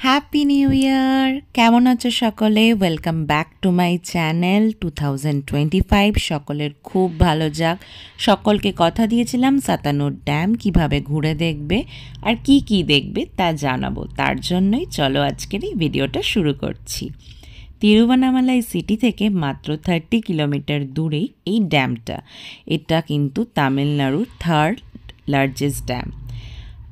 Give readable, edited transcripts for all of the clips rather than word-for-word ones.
Happy new year! কেমন আছো সকলে? Welcome back to my channel. 2025 সকলের খুব ভালো যাক। সকলকে কথা দিয়েছিলাম সাতানুর ড্যাম কিভাবে ঘুরে দেখবে আর কি কি দেখবে তা জানাবো। তার জন্যই চলো আজকের এই ভিডিওটা শুরু করছি। তিরুভানামালাই সিটি থেকে মাত্র 30 কিলোমিটার দূরেই এই ড্যামটা। এটা কিন্তু তামিলনাড়ুর থার্ড লার্জেস্ট ড্যাম।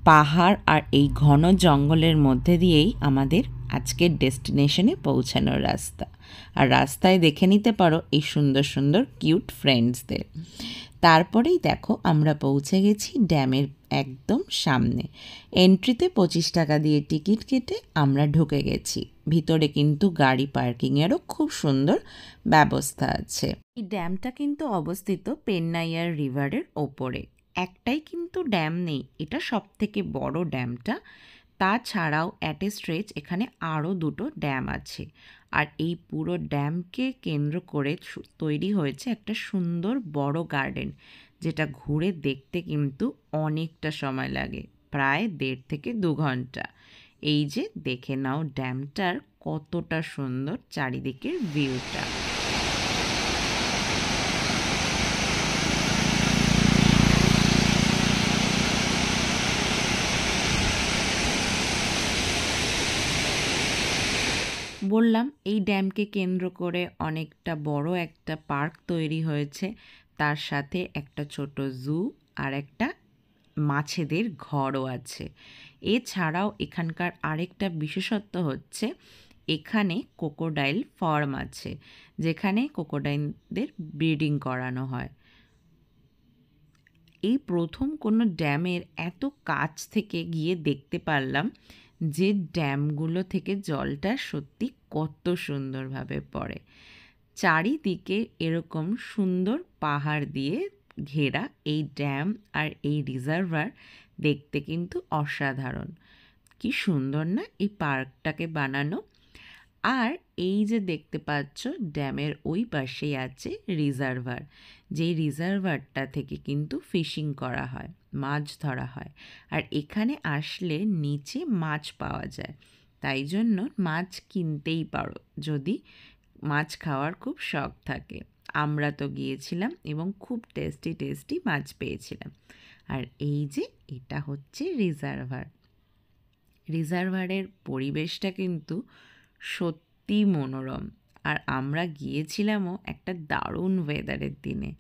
পাহাড় আর এই ঘন জঙ্গলের মধ্যে দিয়েই আমাদের আজকের ডেস্টিনেশনে পৌঁছানোর রাস্তা। আর রাস্তায় দেখে নিতে পারো এই সুন্দর সুন্দর কিউট ফ্রেন্ডসদের। তারপরেই দেখো আমরা পৌঁছে গেছি ড্যামের একদম সামনে। এন্ট্রিতে 25 টাকা দিয়ে টিকিট কেটে আমরা ঢুকে গেছি। ভিতরে কিন্তু গাড়ি পার্কিংয়েরও খুব সুন্দর ব্যবস্থা আছে। এই ড্যামটা কিন্তু অবস্থিত পেন্নাইয়ার রিভারের ওপরে। একটাই কিন্তু ড্যাম নেই, এটা সবথেকে বড় ড্যামটা। তাছাড়াও অ্যাট এ স্ট্রেচ এখানে আরও দুটো ড্যাম আছে। আর এই পুরো ড্যামকে কেন্দ্র করে তৈরি হয়েছে একটা সুন্দর বড় গার্ডেন, যেটা ঘুরে দেখতে কিন্তু অনেকটা সময় লাগে, প্রায় 1.5 থেকে 2 ঘন্টা। এই যে দেখে নাও ড্যামটার কতটা সুন্দর চারিদিকের ভিউটা। বললাম এই ড্যামকে কেন্দ্র করে অনেকটা বড় একটা পার্ক তৈরি হয়েছে, তার সাথে একটা ছোট জু আর একটা মাছেদের ঘরও আছে। এছাড়াও এখানকার আরেকটা বিশেষত্ব হচ্ছে এখানে ক্রোকোডাইল ফার্ম আছে, যেখানে ক্রোকোডাইলদের ব্রিডিং করানো হয়। এই প্রথম কোনো ড্যামের এত কাছ থেকে গিয়ে দেখতে পারলাম যে ড্যামগুলো থেকে জলটা সত্যি কত সুন্দরভাবে পড়ে। চারিদিকে এরকম সুন্দর পাহাড় দিয়ে ঘেরা এই ড্যাম আর এই রিজার্ভার দেখতে কিন্তু অসাধারণ। কি সুন্দর না এই পার্কটাকে বানানো। আর এই যে দেখতে পাচ্ছ ড্যামের ওই পাশেই আছে রিজার্ভার, যেই রিজার্ভারটা থেকে কিন্তু ফিশিং করা হয়, মাছ ধরা হয়। আর এখানে আসলে নিচে মাছ পাওয়া যায়, তাই জন্য মাছ কিনতেই পারো যদি মাছ খাওয়ার খুব শখ থাকে। আমরা তো গিয়েছিলাম এবং খুব টেস্টি টেস্টি মাছ পেয়েছিলাম। আর এই যে এটা হচ্ছে রিজার্ভারের পরিবেশটা কিন্তু সত্যি মনোরম। আর আমরা গিয়েছিলামও একটা দারুণ ওয়েদারের দিনে।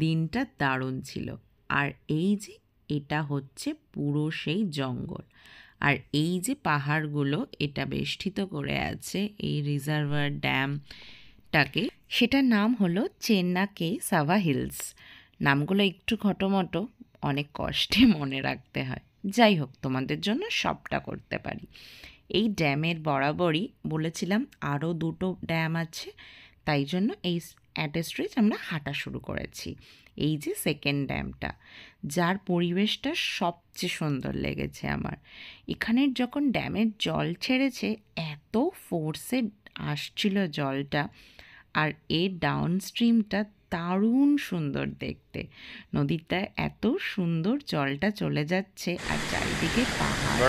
দিনটা দারুণ ছিল। আর এই যে এটা হচ্ছে পুরো সেই জঙ্গল, আর এই যে পাহাড়গুলো এটা বেষ্টিত করে আছে এই রিজার্ভার ড্যামটাকে, সেটার নাম হলো চেন্নাকে সাভা হিলস। নামগুলো একটু ঘটোমটো, অনেক কষ্টে মনে রাখতে হয়। যাই হোক, তোমাদের জন্য সবটা করতে পারি। এই ড্যামের বরাবরই বলেছিলাম আরও দুটো ড্যাম আছে, তাই জন্য এই অ্যাট এ স্ট্রেচ আমরা হাঁটা শুরু করেছি। এই যে সেকেন্ড ড্যামটা, যার পরিবেশটা সবচেয়ে সুন্দর লেগেছে আমার। এখানের যখন ড্যামের জল ছেড়েছে এত ফোর্সে আসছিল জলটা, আর এর ডাউন স্ট্রিমটা দারুণ সুন্দর দেখতে। নদীটা এত সুন্দর জলটা চলে যাচ্ছে আর চারিদিকে পাহাড়।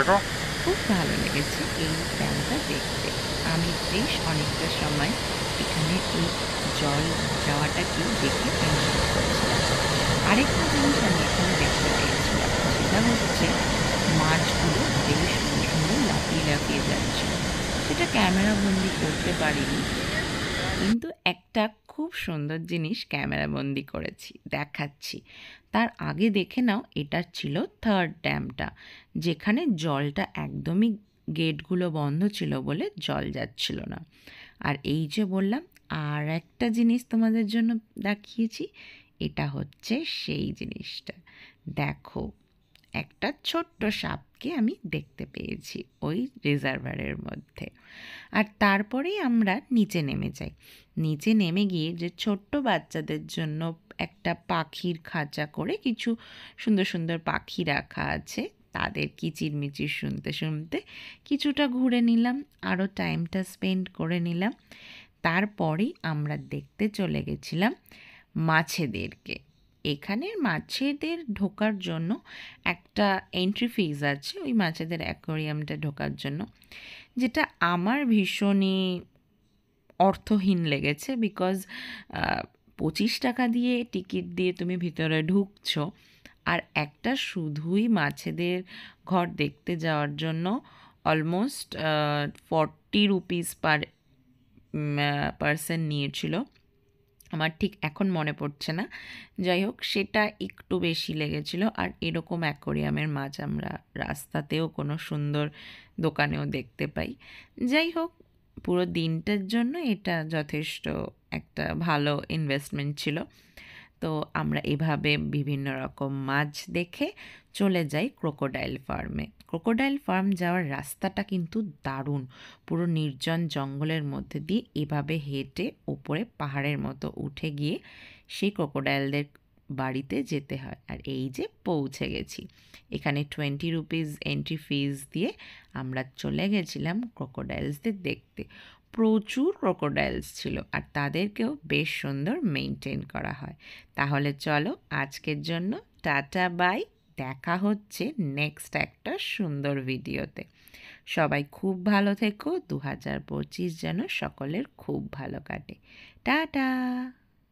খুব ভালো লেগেছে এই ড্যামটা দেখতে। আমি বেশ অনেকটা সময় এখানে এই জল যাওয়াটাকে দেখে এনজয় করছিলাম। আরেকটা জিনিস আমি এখানে দেখতে পেয়েছিলাম, সেটা হচ্ছে মাছগুলো বেশ সুন্দর সুন্দর লাফিয়ে লাফিয়ে যাচ্ছিল। সেটা ক্যামেরা বন্দি করতে পারিনি, কিন্তু একটা খুব সুন্দর জিনিস ক্যামেরা বন্দি করেছি, দেখাচ্ছি। তার আগে দেখে নাও, এটা ছিল থার্ড ড্যামটা, যেখানে জলটা একদমই গেটগুলো বন্ধ ছিল বলে জল যাচ্ছিল না। আর এই যে বললাম আর একটা জিনিস তোমাদের জন্য দেখিয়েছি, এটা হচ্ছে সেই জিনিসটা। দেখো, একটা ছোট্ট সাপকে আমি দেখতে পেয়েছি ওই রিজার্ভারের মধ্যে। আর তারপরেই আমরা নিচে নেমে যাই। নিচে নেমে গিয়ে যে ছোট্ট বাচ্চাদের জন্য একটা পাখির খাঁচা করে কিছু সুন্দর সুন্দর পাখি রাখা আছে, তাদের কিচিরমিচির শুনতে শুনতে কিছুটা ঘুরে নিলাম, আরও টাইমটা স্পেন্ড করে নিলাম। তারপরেই আমরা দেখতে চলে গেছিলাম মাছেদেরকে। এখানের মাছেদের ঢোকার জন্য একটা এন্ট্রি ফিজ আছে ওই মাছেদের অ্যাকোয়ারিয়ামটা ঢোকার জন্য, যেটা আমার ভীষণই অর্থহীন লেগেছে। বিকজ 25 টাকা দিয়ে টিকিট দিয়ে তুমি ভিতরে ঢুকছো, আর একটা শুধুই মাছেদের ঘর দেখতে যাওয়ার জন্য অলমোস্ট 40 রুপিস পার পার্সন নিয়েছিল। আমার ঠিক এখন মনে পড়ছে না, যাই হোক সেটা একটু বেশি লেগেছিল। আর এরকম অ্যাকোয়ারিয়ামের মাছ আমরা রাস্তাতেও কোনো সুন্দর দোকানেও দেখতে পাই। যাই হোক, পুরো দিনটার জন্য এটা যথেষ্ট একটা ভালো ইনভেস্টমেন্ট ছিল। তো আমরা এভাবে বিভিন্ন রকম মাছ দেখে চলে যাই ক্রোকোডাইল ফার্মে। ক্রোকোডাইল ফার্ম যাওয়ার রাস্তাটা কিন্তু দারুণ, পুরো নির্জন জঙ্গলের মধ্যে দিয়ে এভাবে হেঁটে ওপরে পাহাড়ের মতো উঠে গিয়ে সেই ক্রোকোডাইলদের বাড়িতে যেতে হয়। আর এই যে পৌঁছে গেছি, এখানে 20 রুপিস এন্ট্রি ফিজ দিয়ে আমরা চলে গেছিলাম ক্রোকোডাইলসদের দেখতে। প্রচুর ক্রোকোডাইলস ছিল, আর তাদেরকেও বেশ সুন্দর মেনটেন করা হয়। তাহলে চলো আজকের জন্য টাটা বাই, দেখা হচ্ছে নেক্সট একটা সুন্দর ভিডিওতে। সবাই খুব ভালো থেকো, 2025 যেন সকলের খুব ভালো কাটে। টাটা।